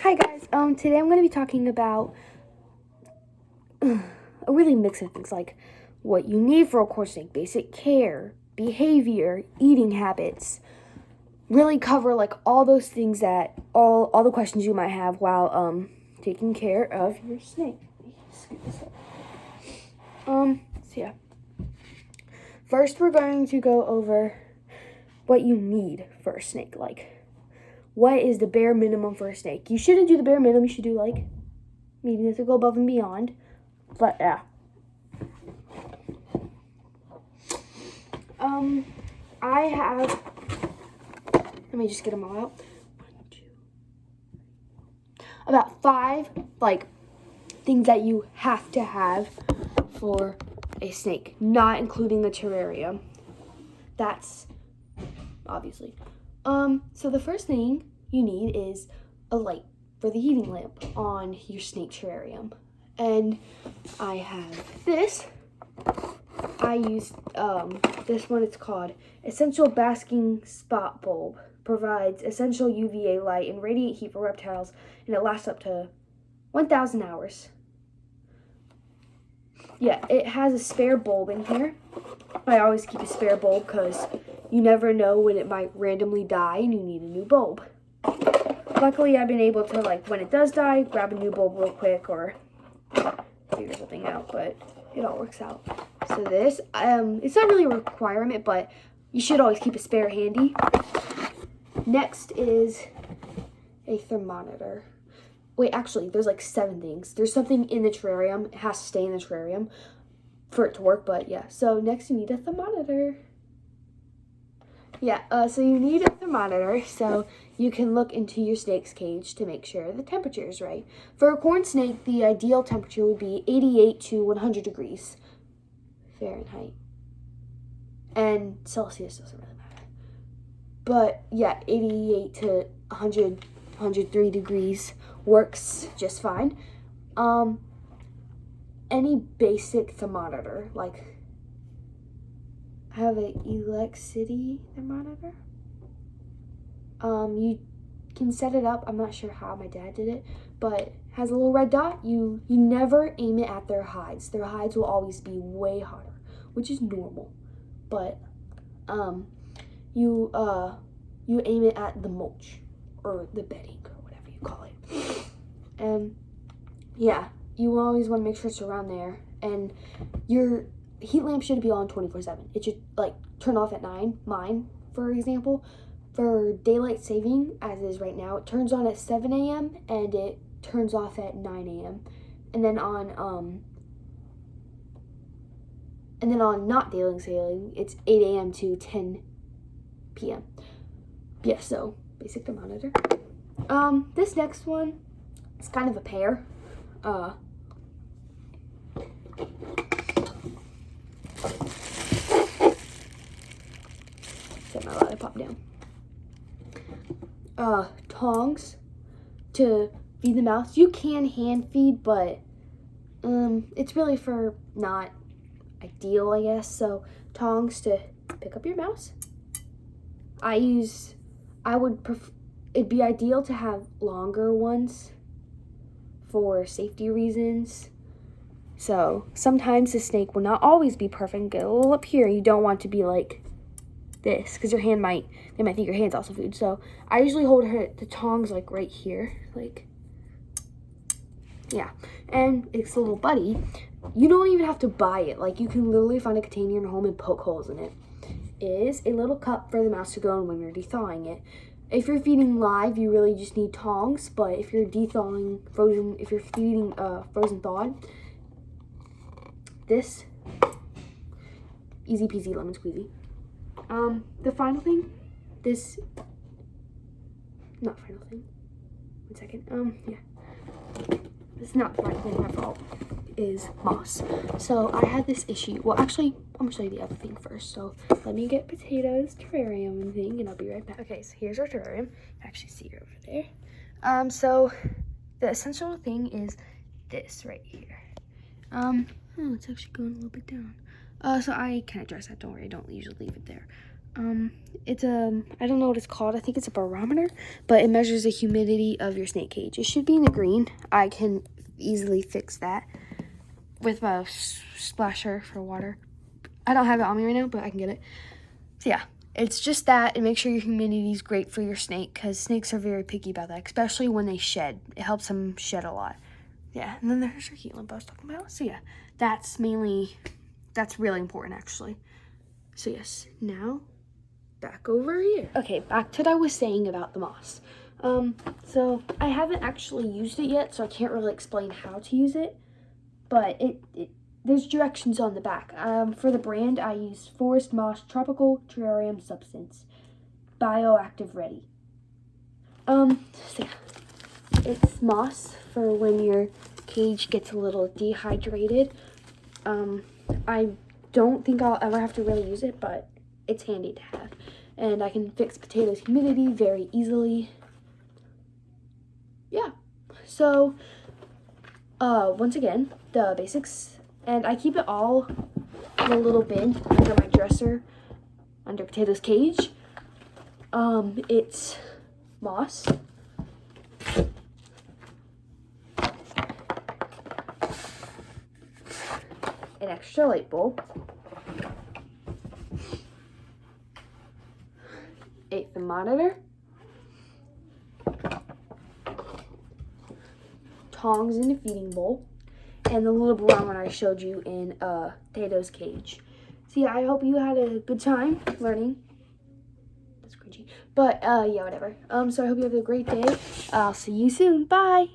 Hi guys, today I'm going to be talking about a really mix of things, like what you need for a corn snake, basic care, behavior, eating habits, really cover like all those things that, all the questions you might have while, taking care of your snake. Scoot this up. So yeah. First we're going to go over what you need for a snake, like what is the bare minimum for a snake. You shouldn't do the bare minimum, you should do like maybe to go above and beyond. But yeah. I have, let me just get them all out. 1, 2, about 5 like things that you have to have for a snake, not including the terrarium. That's obviously. So the first thing you need is a light for the heating lamp on your snake terrarium. And I have this. I use this one. It's called Essential Basking Spot Bulb. Provides essential UVA light and radiant heat for reptiles, and it lasts up to 1,000 hours. Yeah, it has a spare bulb in here. I always keep a spare bulb because you never know when it might randomly die and you need a new bulb. Luckily, I've been able to, like, when it does die, grab a new bulb real quick or figure something out, but it all works out. So this, it's not really a requirement, but you should always keep a spare handy. Next is a thermometer. Wait, actually, there's like 7 things. There's something in the terrarium. It has to stay in the terrarium for it to work, but yeah. So next you need a thermometer. Yeah, so you need a thermometer so you can look into your snake's cage to make sure the temperature is right. For a corn snake, the ideal temperature would be 88 to 100 degrees Fahrenheit. And Celsius doesn't really matter. But yeah, 88 to 100, 103 degrees works just fine. Any basic thermometer, like I have an Elexity thermometer. You can set it up. I'm not sure how my dad did it, but it has a little red dot. You never aim it at their hides. Their hides will always be way hotter, which is normal. But you aim it at the mulch or the bedding or whatever you call it. And yeah, you always want to make sure it's around there. And your heat lamp should be on 24/7. It should like turn off at 9. Mine, for example, for daylight saving, as is right now, it turns on at 7 a.m. and it turns off at 9 a.m. And then on not daylight saving, it's 8 a.m. to 10 p.m. Yeah, so basic thermometer. This next one is kind of a pair. Set my lollipop down. Tongs to feed the mouse. You can hand feed, but it's really for not ideal, I guess. So tongs to pick up your mouse. It'd be ideal to have longer ones for safety reasons. So sometimes the snake will not always be perfect. Get a little up here. You don't want to be like this because they might think your hand's also food. So I usually hold the tongs like right here, like, yeah. And it's a little buddy. You don't even have to buy it. Like, you can literally find a container in your home and poke holes in it. Is a little cup for the mouse to go in when you're de-thawing it. If you're feeding live, you really just need tongs, but if you're de-thawing frozen, if you're feeding frozen thawed, this, easy peasy lemon squeezy. The final thing, not final thing, 1 second, yeah, this is not the final thing, my fault, is moss. So I had this issue, well actually, I'm gonna show you the other thing first, so let me get Potato's terrarium and thing, and I'll be right back. Okay, so here's our terrarium, you actually see it over there. So the essential thing is this right here. Oh, it's actually going a little bit down. So I can address that, don't worry, I don't usually leave it there. It's a, I don't know what it's called. I think it's a barometer, but it measures the humidity of your snake cage. It should be in the green. I can easily fix that with a splasher for water. I don't have it on me right now, but I can get it. So yeah, it's just that, and make sure your humidity is great for your snake, because snakes are very picky about that, especially when they shed. It helps them shed a lot. Yeah, and then there's your heat lamp I was talking about. So yeah, that's really important actually. So yes, now back over here. Okay, back to what I was saying about the moss. So I haven't actually used it yet, so I can't really explain how to use it, but there's directions on the back. For the brand, I use Forest Moss Tropical Terrarium Substance, Bioactive Ready. So yeah, it's moss for when your cage gets a little dehydrated. I don't think I'll ever have to really use it, but it's handy to have. And I can fix potatoes' humidity very easily. Yeah, so once again, the basics. And I keep it all in a little bin under my dresser, under Potato's cage. It's moss, an extra light bulb, a thermometer, tongs in the feeding bowl, and the little barometer I showed you in Potato's cage. So yeah, I hope you had a good time learning. That's cringy. But yeah, whatever. So I hope you have a great day. I'll see you soon. Bye.